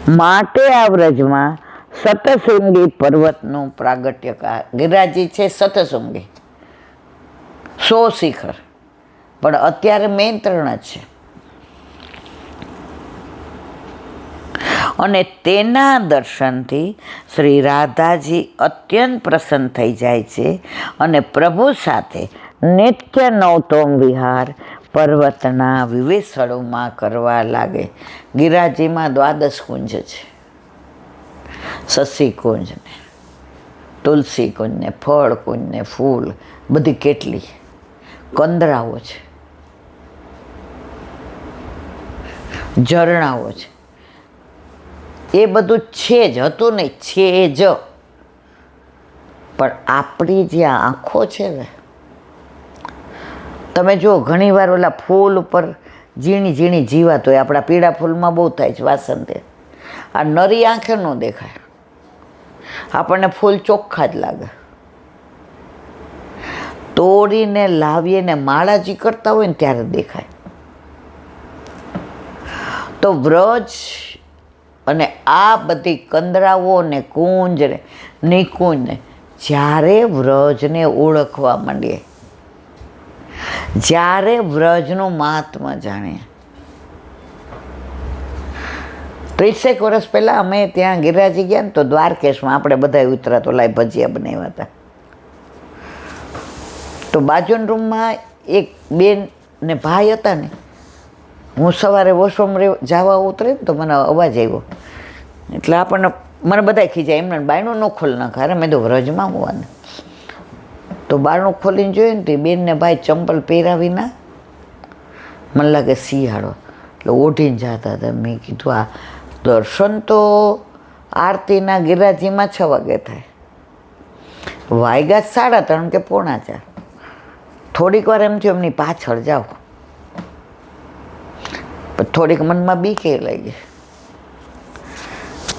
માટે આ વ્રજમાં સતશૃંગી પર્વતનું પ્રાગટ્ય. ગિરિરાજી છે સતશૃંગી, 100 શિખર, પણ અત્યારે મેન 3 જ છે. અને તેના દર્શનથી શ્રી રાધાજી અત્યંત પ્રસન્ન થઈ જાય છે અને પ્રભુ સાથે નિત્ય નવતોમ વિહાર પર્વતના વિવિધ સ્થળોમાં કરવા લાગે. ગિરિરાજીમાં 12 કુંજ છે. સસી કુંજ ને તુલસી કુંજ ને ફળ કુંજ ને ફૂલ, બધી કેટલી કંદરાઓ છે, ઝરણાઓ છે. એ બધું છે જ, હતું નહીં, છે જ. પણ આપણી જે આંખો છે ને, તમે જુઓ ઘણી વાર ઓલા ફૂલ ઉપર ઝીણી ઝીણી જીવાત હોય. આપણા પીળા ફૂલમાં બહુ થાય છે વાસણ તે. આ નરી આંખે ન દેખાય, આપણને ફૂલ ચોખ્ખા જ લાગે. તોડીને લાવીને માળાજી કરતા હોય ને ત્યારે દેખાય. તો વ્રજ અને આ બધી કંદરાઓ ને કુંજ ને નિકુંજ ને જ્યારે વ્રજને ઓળખવા માંડીએ, જ્યારે વ્રજનું મહાત્મા જાણીએ. 30 વર્ષ પહેલાં અમે ત્યાં ગિરિરાજી ગયા ને તો દ્વારકેશમાં આપણે બધા ઉતરા તો લાઈ ભજીયા બનાવ્યા હતા. તો બાજુના રૂમમાં એક બેન ને ભાઈ હતા ને, હું સવારે વોશરૂમ જવા ઉતરે ને તો મને અવાજ આવ્યો. એટલે મને બધા ખીજાય, એમને બાયણું ન ખોલ નાખે. અરે મેં તો વ્રજમાં હોવાને. તો બારણું ખોલીને જોયું ને તો બેન ને ભાઈ ચંપલ પહેરાવીના, મને લાગે શિયાળો, એટલે ઓઢીને જતા હતા. મેં કીધું આ દર્શન તો આરતીના ગિરિરાજીમાં 6 વાગે થાય, વાગ્યા 3:30 કે 3:45. થોડીક વાર એમ થયું એમની પાછળ જાઓ, પણ થોડીક મનમાં બીક એ લાગી.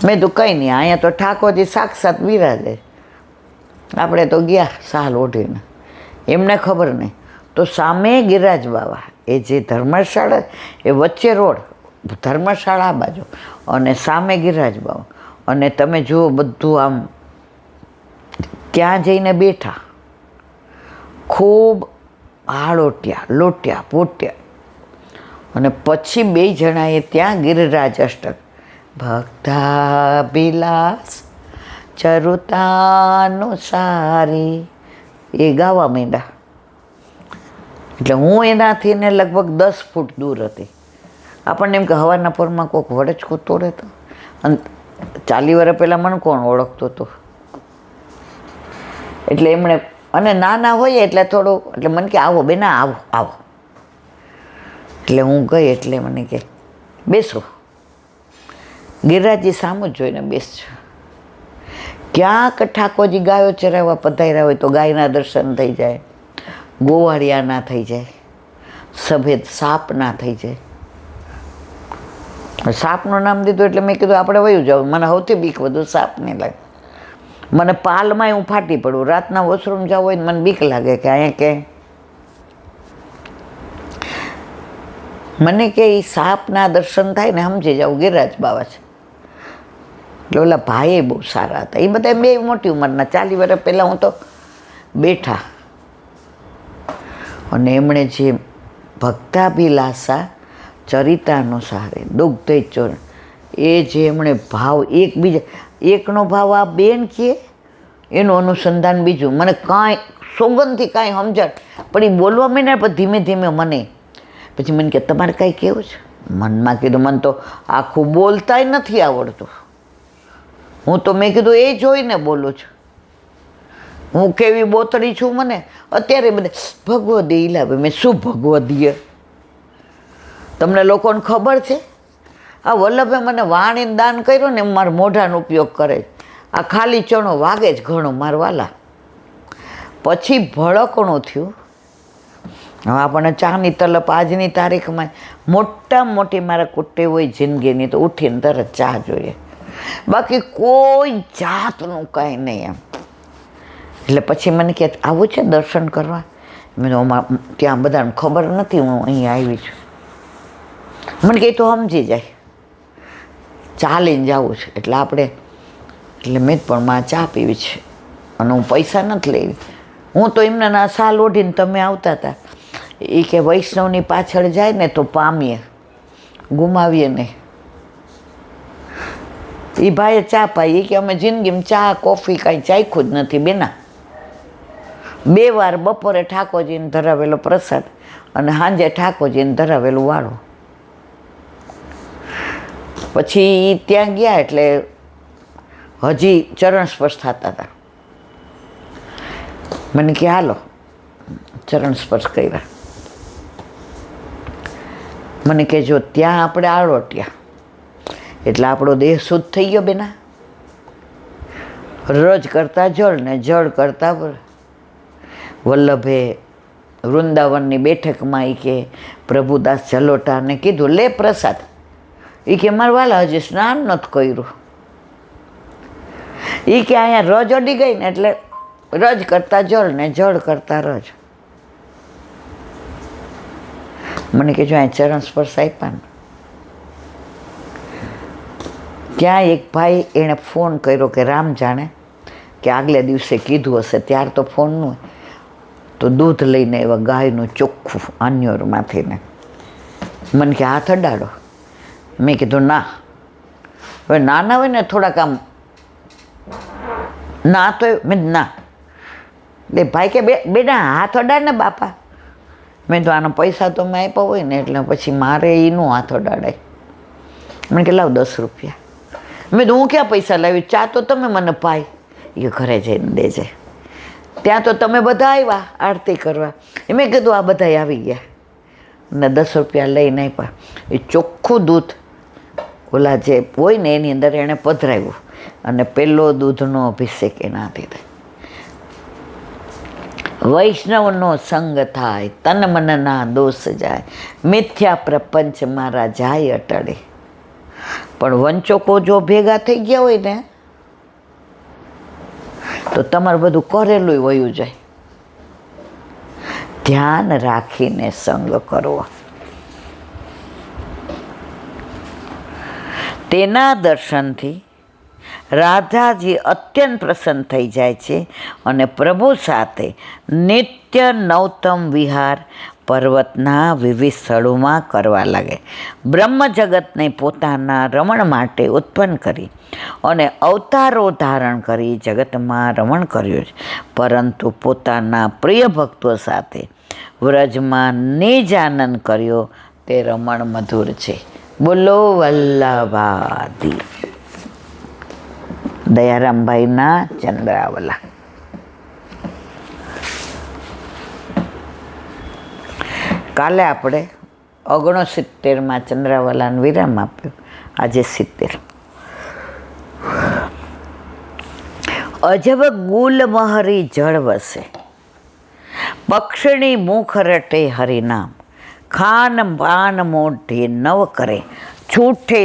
મેં તો કંઈ નહીં, અહીંયા તો ઠાકોરજી સાક્ષાત બિરાજે. આપણે તો ગયા સાલ ઓઢીને, એમને ખબર નહીં. તો સામે ગિરિરાજ બાવા, એ જે ધર્મશાળા, એ વચ્ચે રોડ, ધર્મશાળા આ બાજુ અને સામે ગિરિરાજ બાવા. અને તમે જુઓ બધું આમ ત્યાં જઈને બેઠા, ખૂબ લોટ્યા પોટ્યા. અને પછી 2 જણાએ ત્યાં ગિરિરાજ અષ્ટક, ભક્તાભિલાષ ચરુતાનુસારી, એ ગાવા માંડ્યા. એટલે હું એનાથી ને લગભગ 10 ફૂટ દૂર હતી. આપણને એમ કે હવારના પોરમાં કોઈક વડચકું તોડે તો. અને 40 વર્ષ પહેલાં મને કોણ ઓળખતો હતો. એટલે એમણે, અને નાના હોઈએ એટલે થોડું, એટલે મને કે આવો બેના, આવો. એટલે હું ગઈ. એટલે મને કે બેસો. ગિરિરાજી સામું જ જોઈને બેસજો. ક્યાંક ઠાકોરજી ગાયો ચરાવવા પધાર્યા હોય તો ગાયના દર્શન થઈ જાય, ગોવાળિયા ના થઈ જાય, સફેદ સાપ ના થઈ જાય. સાપનું નામ દીધું એટલે મેં કીધું આપણે વયું જાવ. મને સૌથી બીક વધુ સાપને લાગે. મને પાલમાં હું ફાટી પડું. રાતના વોશરૂમ જવું હોય ને મને બીક લાગે કે અહીંયા કે મને કે એ સાપના દર્શન થાય ને સમજી જાવ ગિરિરાજ બાવા છે. એટલે ઓલા ભાઈ બહુ સારા હતા. એ બધા 2 મોટી ઉંમરના, 40 વર્ષ પહેલાં હું તો બેઠા. અને એમણે જે ભક્તાભિલાષા ચરિતાનુસારે દુગ્ધે ચોરણ, એ જે એમણે ભાવ એકનો ભાવ આ બેન કહે, એનું અનુસંધાન બીજું. મને કાંઈ સોગંદથી કાંઈ સમજણ પણ એ બોલવા માંડ્યા, પણ ધીમે ધીમે મને. પછી મને કે તમારે કાંઈ કહેવું છે? મનમાં કીધું મને તો આખું બોલતાય નથી આવડતું. હું તો મેં કીધું એ જોઈને બોલું છું. હું કેવી બોતડી છું. મને અત્યારે બધે ભગવદી લાવે. મેં શું ભગવદીએ? તમને લોકોને ખબર છે? આ વલ્લભે મને વાણીને દાન કર્યું ને, એમ મારા મોઢાનો ઉપયોગ કરે. આ ખાલી ચણો વાગે જ ઘણો મારવાલા. પછી ભડકણું થયું. હવે આપણને ચાની તલપ આજની તારીખમાં મોટી મારા કુટ્ટી હોય જિંદગીની તો ઉઠીને તરત ચા જોઈએ, બાકી કોઈ જાતનું કાંઈ નહીં એમ. એટલે પછી મને કહે આવું છે દર્શન કરવા? મેં ત્યાં બધાને ખબર નથી હું અહીં આવી છું. મને કહે તો સમજી જાય. ચાલીને જવું છે. એટલે આપણે એટલે મેં પણ માં ચા પીવી છે અને હું પૈસા નથી લેવી. હું તો એમના ના સાલ ઓઢીને તમે આવતા હતા. એ કે વૈષ્ણવની પાછળ જાય ને તો પામીએ, ગુમાવીએ નહીં. એ ભાઈએ ચા પાઈ. એ કે અમે જિંદગીમાં ચા કોફી કાંઈ ચાખ્યું જ નથી બેના. 2 વાર બપોરે ઠાકોરજીને ધરાવેલો પ્રસાદ અને સાંજે ઠાકોરજીને ધરાવેલું વાળું. પછી ત્યાં ગયા એટલે હજી ચરણ સ્પર્શ થતા હતા. મને કે હાલો ચરણ સ્પર્શ કર્યા. મને કે જો ત્યાં આપણે આળોટ્યા એટલે આપણો દેહ શુદ્ધ થઈ ગયો બેના. રજ કરતા જળ ને જળ કરતા વલ્લભે વૃંદાવનની બેઠકમાં એ કે પ્રભુદાસ જલોટાને કીધું લે પ્રસાદ. એ કે મારા વાલા હજી સ્નાન નથી કર્યું. એ કે અહીંયા રજ અડી ગઈ ને એટલે રજ કરતા જળ ને જળ કરતા રજ. મને કે જો અહીંયા ચરણ સ્પર્શ આપ્યા ને ત્યાં એક ભાઈ એણે ફોન કર્યો કે રામ જાણે કે આગલે દિવસે કીધું હશે. ત્યાર તો ફોન ન તો દૂધ લઈને એવા ગાયનું ચોખ્ખું અન્યોરમાંથી ને મને કે હાથ અડાડો. મેં કીધું ના. હવે નાના હોય ને થોડાક આમ ના તો મેં ના. એટલે ભાઈ કે બેટા હાથ અડાડ ને બાપા. મેં તો આના પૈસા તો મેં આપ્યા હોય ને એટલે પછી મારે એનું હાથ અડાડાય. મને કે લાવ 10 રૂપિયા. મેં તો હું ક્યાં પૈસા લાવી, ચા તો તમે મને પાઈ. એ ઘરે જઈને દેજે. ત્યાં તો તમે બધા આવ્યા આરતી કરવા. મેં કીધું આ બધા આવી ગયા ને 10 રૂપિયા લઈને આપ્યા. એ ચોખ્ખું દૂધ ઓલા જે હોય ને એની અંદર એણે પધરાવ્યું અને પેલો દૂધનો અભિષેક એના દીધે. વૈષ્ણવનો સંગ થાય તન મનના દોષ જાય, મિથ્યા પ્રપંચ મારા જાય અટળે. પણ વંચકો જો ભેગા થઈ ગયા હોય ને તો તમારું બધું કરેલું વયું જાય. ધ્યાન રાખીને સંગ કરવો. તેના દર્શનથી રાધાજી અત્યંત પ્રસન્ન થઈ જાય છે અને પ્રભુ સાથે નિત્ય નવતમ વિહાર પર્વતના વિવિધ સ્થળોમાં કરવા લાગે. બ્રહ્મ જગતને પોતાના રમણ માટે ઉત્પન્ન કરી અને અવતારો ધારણ કરી જગતમાં રમણ કર્યું છે, પરંતુ પોતાના પ્રિય ભક્તો સાથે વ્રજમાં નિજ આનંદ કર્યો તે રમણ મધુર છે. બોલો વલ્લભાદી દયારામભાઈના ચંદ્રાવલા. કાલે આપણે 69માં ચંદ્રાવલાને વિરામ આપ્યો. આજે 70. અજબ ગુલ મહરી જળ વસે, પક્ષણી મુખ રટે હરિનામ, ખાન પાન મોઢે નવ કરે, છૂટે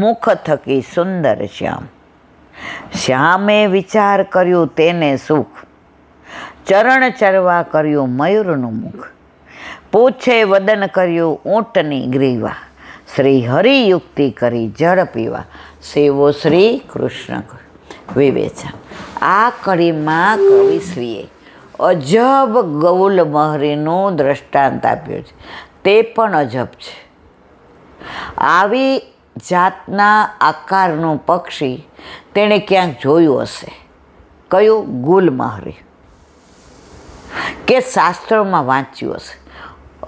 મુખ થકી સુંદર શ્યામ. શ્યામે વિચાર કર્યું તેને સુખ, ચરણ ચરવા કર્યું મયુરનું મુખ, પૂછે વદન કર્યું ઊંટની ગ્રીવા, શ્રી હરિયુક્તિ કરી જળ પીવા, સેવો શ્રી કૃષ્ણ વિવેચન. આ કડીમાં કવિશ્રીએ અજબ ગૌલ મહરીનું દ્રષ્ટાંત આપ્યું છે. તે પણ અજબ છે. આવી જાતના આકારનું પક્ષી તેણે ક્યાંક જોયું હશે. કયું? ગુલમહરી. કે શાસ્ત્રોમાં વાંચ્યું હશે.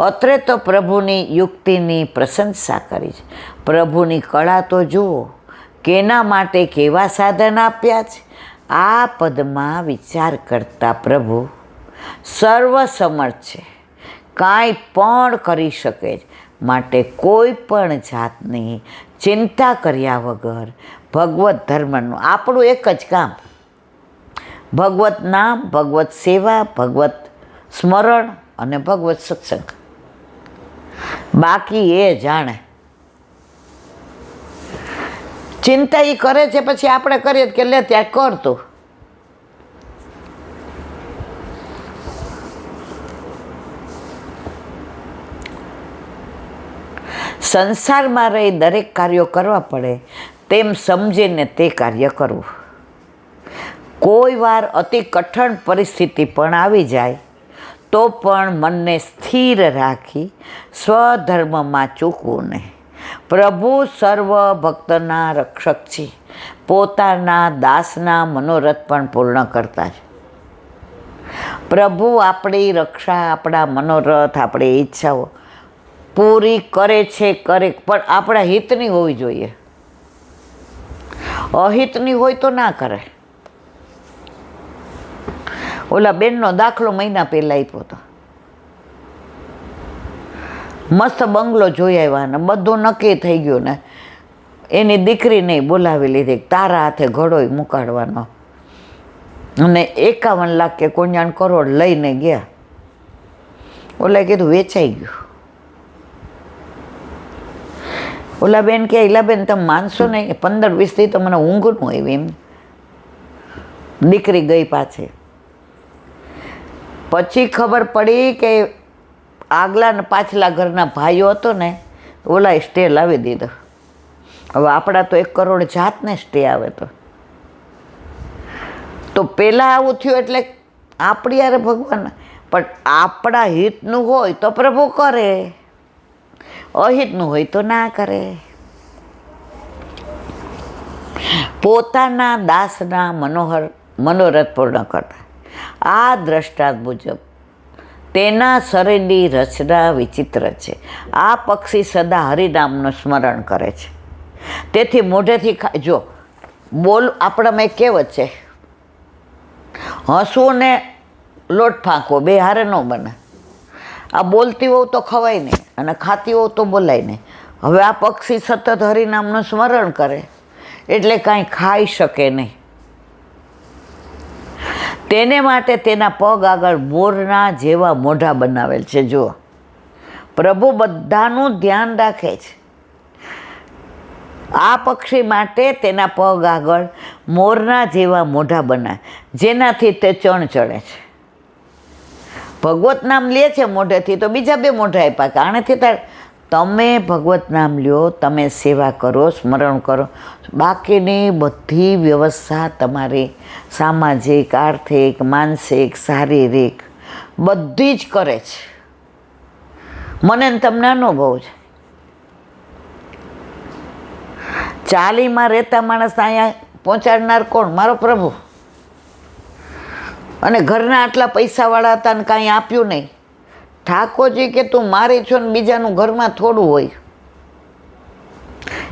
અત્રે તો પ્રભુની યુક્તિની પ્રશંસા કરી છે. પ્રભુની કળા તો જુઓ, કેના માટે કેવા સાધન આપ્યા છે. આ પદમાં વિચાર કરતા પ્રભુ સર્વસમર્થ છે, કાંઈ પણ કરી શકે છે. માટે કોઈ પણ જાતની ચિંતા કર્યા વગર ભગવત ધર્મનું આપણું એક જ કામ, ભગવત નામ, ભગવત સેવા, ભગવત સ્મરણ અને ભગવત સત્સંગ. બાકી એ જાણે. ચિંતા એ કરે છે, પછી આપણે કરીએ કે લે ત્યાં કરતું. સંસારમાં રહી દરેક કાર્યો કરવા પડે તેમ સમજીને તે કાર્ય કરવું. કોઈ વાર અતિ કઠણ પરિસ્થિતિ પણ આવી જાય તો પણ મનને સ્થિર રાખી સ્વધર્મમાં ચૂકવું નહીં. પ્રભુ સર્વ ભક્તના રક્ષક છે, પોતાના દાસના મનોરથ પણ પૂર્ણ કરતા છે. પ્રભુ આપણી રક્ષા, આપણા મનોરથ, આપણી ઈચ્છાઓ પૂરી કરે છે, પણ આપણા હિતની હોવી જોઈએ. અહિતની હોય તો ના કરે. ઓલા બેનનો દાખલો મહિના પહેલાં આપ્યો હતો. મસ્ત બંગલો જોઈ આવ્યા ને બધું નક્કી થઈ ગયું ને એની દીકરીને બોલાવી લીધી, તારા હાથે ઘડોય મુકાડવાનો, અને 51 લાખ કે કોન્યાણ કરોડ લઈને ગયા. ઓલા કીધું વેચાઈ ગયું. ઓલા બેન કે ઈલા બેન તમે માનશો નહીં, 15-20 દી તો મને ઊંઘ ન આવી એમ. દીકરી ગઈ પાછી. પછી ખબર પડી કે આગલા ને પાછલા ઘરના ભાઈઓ હતો ને ઓલા સ્ટે લાવી દીધો. હવે આપણા તો 1 કરોડ જાતને સ્ટે આવે તો પહેલાં આવું થયું એટલે આપણી યારે ભગવાન. પણ આપણા હિતનું હોય તો પ્રભુ કરે, અહિતનું હોય તો ના કરે. પોતાના દાસના મનોરથ પૂર્ણ કરતા. આ દ્રષ્ટાંત મુજબ તેના શરીરની રચના વિચિત્ર છે. આ પક્ષી સદા હરિનામનું સ્મરણ કરે છે, તેથી મોઢેથી જો બોલ. આપણામાં એક કહેવત છે, હસવું ને લોટ ફાંકવો બે હારે ન બને. આ બોલતી હોવ તો ખવાય નહીં અને ખાતી હોવ તો બોલાય નહીં. હવે આ પક્ષી સતત હરિનામનું સ્મરણ કરે એટલે કાંઈ ખાઈ શકે નહીં. તેને માટે તેના પગ આગળ મોરના જેવા મોઢા બનાવેલ છે. જુઓ, પ્રભુ બધાનું ધ્યાન રાખે છે. આ પક્ષી માટે તેના પગ આગળ મોરના જેવા મોઢા બનાવે, જેનાથી તે ચણ ચડે છે. ભગવત નામ લે છે મોઢેથી તો બીજા 2 મોઢા આપ્યા કે આનેથી તમે ભગવત નામ લ્યો, તમે સેવા કરો, સ્મરણ કરો, બાકીની બધી વ્યવસ્થા તમારી સામાજિક, આર્થિક, માનસિક, શારીરિક બધી જ કરે છે. મને તમને અનુભવ છે. ચાલીમાં રહેતા માણસ અહીંયા પહોંચાડનાર કોણ? મારો પ્રભુ. અને ઘરના આટલા પૈસાવાળા હતા ને કાંઈ આપ્યું નહીં. ઠાકોરજી કે તું મારી છો ને બીજાનું ઘરમાં થોડું હોય.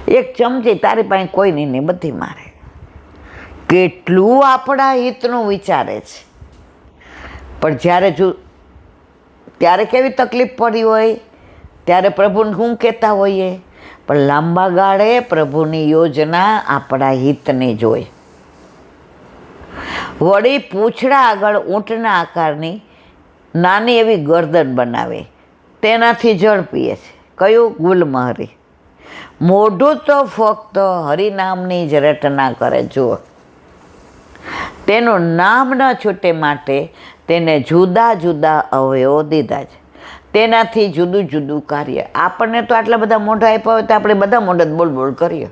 1 ચમચી તારી પાસે કોઈ નહીં, બધી મારે. કેટલું આપણા હિતનું વિચારે છે. પણ ત્યારે કેવી તકલીફ પડી હોય ત્યારે પ્રભુને શું કહેતા હોઈએ? પણ લાંબા ગાળે પ્રભુની યોજના આપણા હિતની જ હોય. વળી પૂંછડા આગળ ઊંટના આકારની નાની એવી ગરદન બનાવે, તેનાથી જળ પીએ છે. કયું? ગુલમહરી. મોઢું તો ફક્ત હરિનામની જ રટના કરે. જુઓ, તેનું નામ ન છૂટે માટે તેને જુદા જુદા અવયવો દીધા છે, તેનાથી જુદું જુદું કાર્ય. આપણને તો આટલા બધા મોઢા આપ્યા હોય તો આપણે બધા મોઢા બોલ બોલ કરીએ.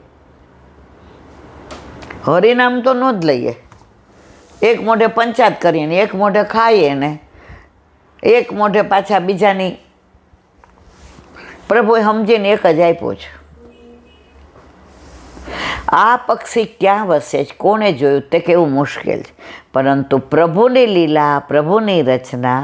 હરિનામ તો ન જ લઈએ. 1 મોઢે પંચાત કરીએ ને 1 મોઢે ખાઈએ ને 1 મોઢે પાછા બીજાની. પ્રભુએ સમજીને 1 જ આપ્યો છે. આ પક્ષી ક્યાં વસે છે, કોણે જોયું તે કેવું મુશ્કેલ છે. પરંતુ પ્રભુની લીલા, પ્રભુની રચના,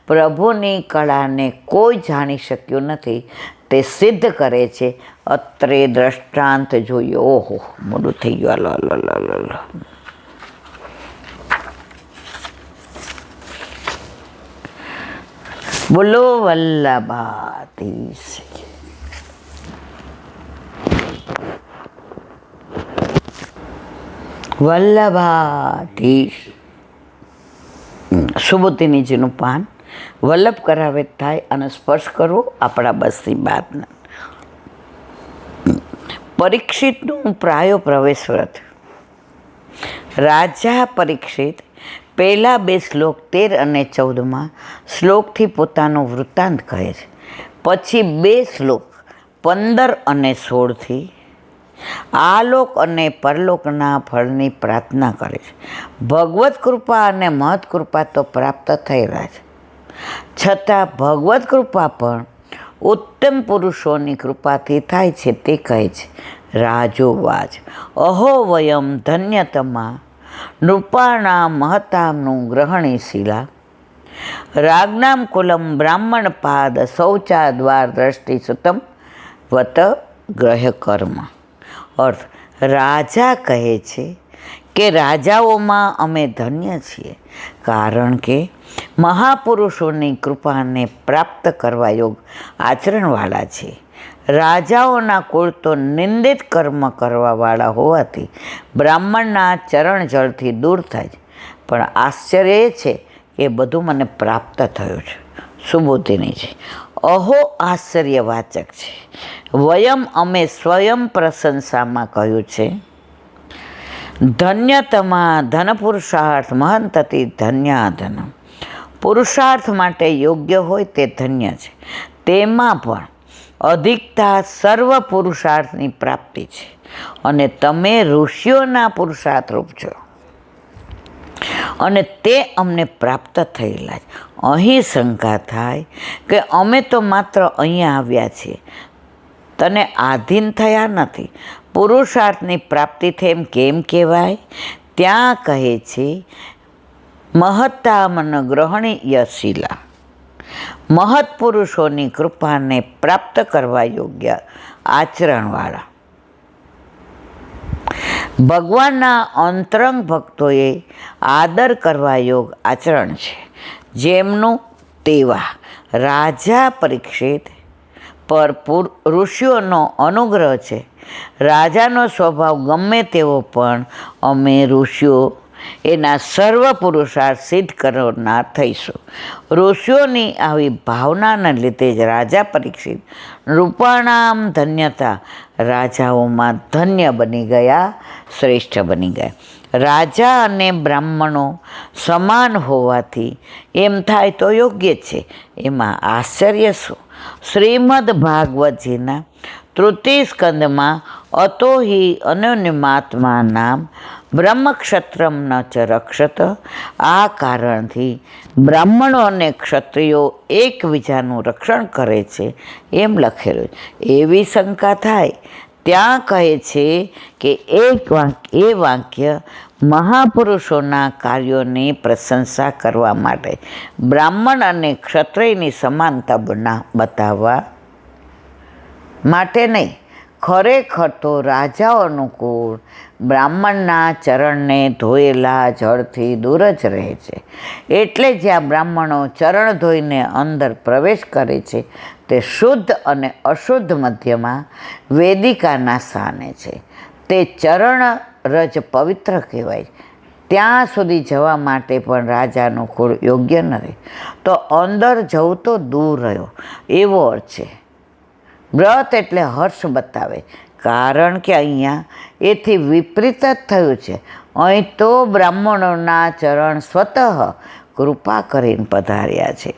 પ્રભુની કળાને કોઈ જાણી શક્યું નથી. તે સિદ્ધ કરે છે. અત્રે દ્રષ્ટાંત જોઈએ. ઓહો, મોડું થઈ ગયું. હાલો. બોલો વલ્લભાધીશ. વલ્લભાધીશ. સુબોધિનીજીનું પાન વલ્લભ કરાવે થાય અને સ્પર્શ કરવો આપણા બસની બાદ. પરીક્ષિતનું પ્રાયો પ્રવેશ વ્રત. રાજા પરીક્ષિત પહેલા 2 શ્લોક 13 અને 14 શ્લોકથી પોતાનો વૃત્તાંત કહે છે. પછી 2 શ્લોક 15 અને 16થી આ લોક અને પરલોકના ફળની પ્રાર્થના કરે છે. ભગવત કૃપા અને મહત કૃપા તો પ્રાપ્ત થયેલા છે, છતાં ભગવત કૃપા પણ ઉત્તમ પુરુષોની કૃપાથી થાય છે. તે કહે છે રાજોવાચ અહો વયમ ધન્યતમા નૃપાણામ મહતામનું ગ્રહણીશીલા રાજ્ઞામ કુલમ બ્રાહ્મણ પાદ શૌચા દ્વાર દ્રષ્ટિ સુતમ વત ગ્રહ કર્મ. અર્થ, રાજા કહે છે કે રાજાઓમાં અમે ધન્ય છીએ, કારણ કે મહાપુરુષોની કૃપાને પ્રાપ્ત કરવા યોગ આચરણવાળા છે. રાજાઓના કુળ તો નિંદિત કર્મ કરવાવાળા હોવાથી બ્રાહ્મણના ચરણ જળથી દૂર થાય છે, પણ આશ્ચર્ય એ છે કે બધું મને પ્રાપ્ત થયું છે. સુબોધિની છે. અહો આશ્ચર્યવાચક છે. વયમ અમે સ્વયં પ્રશંસામાં કહ્યું છે. ધન્યતમા ધન પુરુષાર્થ મહંતતિ ધન્યાધન. પુરુષાર્થ માટે યોગ્ય હોય તે ધન્ય છે. તેમાં પણ અધિકતા સર્વ પુરુષાર્થની પ્રાપ્તિ છે, અને તમે ઋષિઓના પુરુષાર્થ રૂપ છો, અને તે અમને પ્રાપ્ત થયેલા છે. અહીં શંકા થાય કે અમે તો માત્ર અહીંયા આવ્યા છીએ, તને આધીન થયા નથી. પુરુષાર્થની પ્રાપ્તિ થઈ એમ કેમ કહેવાય? ત્યાં કહે છે મહત્તામન ગ્રહણી યશીલા. મહત પુરુષોની કૃપાને પ્રાપ્ત કરવા યોગ્ય આચરણવાળા. ભગવાનના અંતરંગ ભક્તોએ આદર કરવા યોગ આચરણ છે, જેમનું તેવા રાજા પરીક્ષિત પર ઋષિઓનો અનુગ્રહ છે. રાજાનો સ્વભાવ ગમે તેવો પણ અમે ઋષિઓ એના સર્વ પુરુષાર્થ સિદ્ધ કરનાર થઈશું. ઋષિઓની આવી ભાવનાને લીધે જ રાજા પરીક્ષિત નૃપાણામ ધન્યતા રાજાઓમાં ધન્ય બની ગયા, શ્રેષ્ઠ બની ગયા. રાજા અને બ્રાહ્મણો સમાન હોવાથી એમ થાય તો યોગ્ય છે, એમાં આશ્ચર્ય શું? શ્રીમદ ભાગવતજીના તૃતીય સ્કંદમાં અતો હિ અનન્યમાત્મા નામ બ્રહ્મક્ષત્રમ ન ચ રક્ષત. આ કારણથી બ્રાહ્મણો અને ક્ષત્રિયો એકબીજાનું રક્ષણ કરે છે એમ લખેલું. એવી શંકા થાય ત્યાં કહે છે કે એ વાક્ય મહાપુરુષોના કાર્યોની પ્રશંસા કરવા માટે, બ્રાહ્મણ અને ક્ષત્રિયની સમાનતા બતાવવા માટે નહીં. ખરેખર તો રાજાઓનું કુળ બ્રાહ્મણના ચરણને ધોયેલા જળથી દૂર જ રહે છે. એટલે જ્યાં બ્રાહ્મણો ચરણ ધોઈને અંદર પ્રવેશ કરે છે તે શુદ્ધ અને અશુદ્ધ મધ્યમાં વેદિકાના સ્થાને છે. તે ચરણ રજ પવિત્ર કહેવાય. ત્યાં સુધી જવા માટે પણ રાજાનું કુળ યોગ્ય નથી, તો અંદર જવું તો દૂર રહ્યો એવો અર્થ છે. વ્રત એટલે હર્ષ બતાવે, કારણ કે અહીંયા એથી વિપરીત જ થયું છે. અહીં તો બ્રાહ્મણોના ચરણ સ્વતઃ કૃપા કરીને પધાર્યા છે.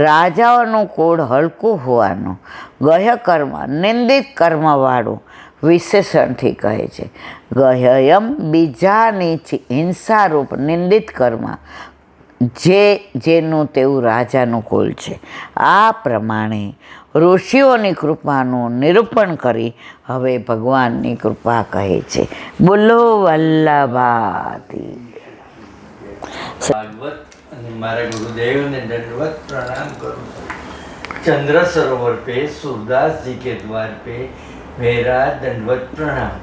રાજાઓનું કુળ હલકું હોવાનું ગહ્ય કર્મ, નિંદિત કર્મવાળું વિશેષણથી કહે છે. ગહ્યમ બીજાની હિંસારૂપ નિંદિત કર્મ, જેનું તેવું રાજાનું કુલ છે. આ પ્રમાણે ઋષિઓની કૃપાનું નિરૂપણ કરી હવે ભગવાનની કૃપા કહે છે. બોલો વલ્લભાતી. ભાગવત અને મારા ગુરુદેવને દંડવત प्रणाम करूं. चंद्र सरोवर पे सूरदास जी के द्वार पे मेरा दंडवत प्रणाम.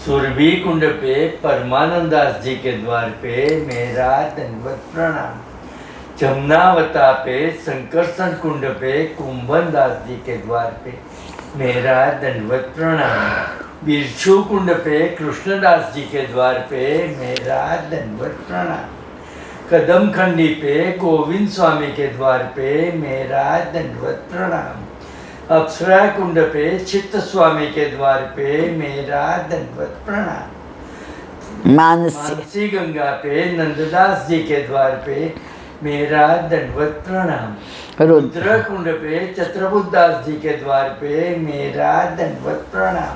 सुरभि कुंड पे परमानंदास जी के द्वार पे मेरा दंडवत प्रणाम. जमुनावता पे संकर्षण कुंड पे कुंभन दास जी के द्वार पे मेरा दंडवत प्रणाम. बिरछू कुंड पे कृष्णदास जी के द्वार पे मेरा दंडवत प्रणाम. कदम खंडी पे गोविंद स्वामी के द्वार पे मेरा दंडवत प्रणाम. अप्सरा कुंड पे चित्त स्वामी के द्वार पे मेरा दंडवत प्रणाम. मानसी मानसी गंगा पे नंददास जी के द्वार पे मेरा दंडवत प्रणाम। रुद्र रुद्रकुंड पे चत्रबुद्धास जी के द्वार पे मेरा दंडवत प्रणाम।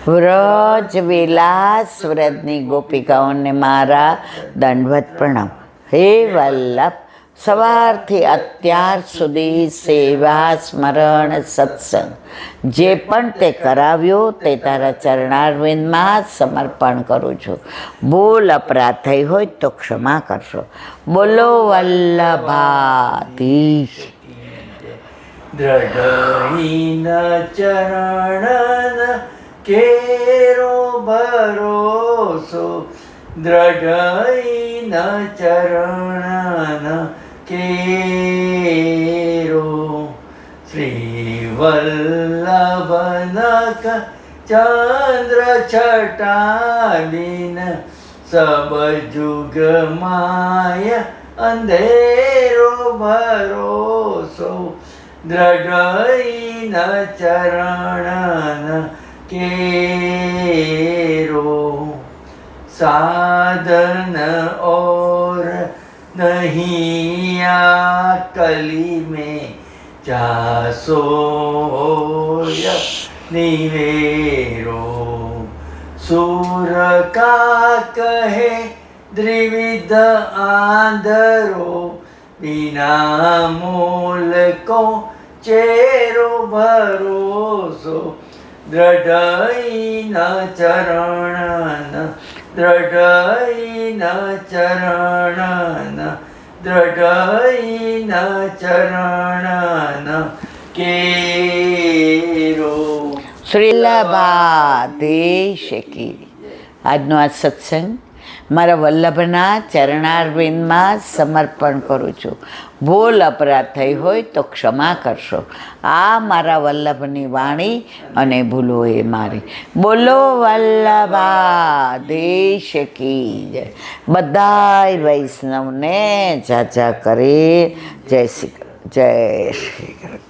વ્રજ વિલાસ વ્રજની ગોપિકાઓને મારા દંડવત પ્રણામ. હે વલ્લભ, સવારથી અત્યાર સુધી સેવા સ્મરણ સત્સંગ જે પણ તે કરાવ્યો તે તારા ચરણારવિંદમાં સમર્પણ કરું છું. ભૂલ અપરાધ થઈ હોય તો ક્ષમા કરશો. બોલો વલ્લભાધીશ. દ્રઢહીન ચરણન કેરો ભરોસો, દ્રઢહીન ચરણન કેરો. શ્રી વલ્લભનક ચંદ્ર છટાલીન સબ જુગ માય અંધેરો ભરોસો, દ્રઢહીન ચરણન केरो. साधन और नहीं कली में जासो निवेरो. सूर का कहे द्विविध आंधरो, बिना मूल को चेरो भरोसो, દ્રઢહીન ચરણન, દ્રઢહીન ચરણન, દ્રઢહીન ચરણન કેરો. શ્રી વલ્લભાધીશ કી. આજનો આ સત્સંગ મારા વલ્લભના ચરણારવિંદમાં સમર્પણ કરું છું. ભૂલ અપરાધ થઈ હોય તો ક્ષમા કરશો. આ મારા વલ્લભની વાણી અને ભૂલો એ મારી. બોલો વલ્લભાધીશ કી જય. બધાય વૈષ્ણવને જાજા કરે. જય શ્રી કૃષ્ણ. જય શ્રી કૃષ્ણ.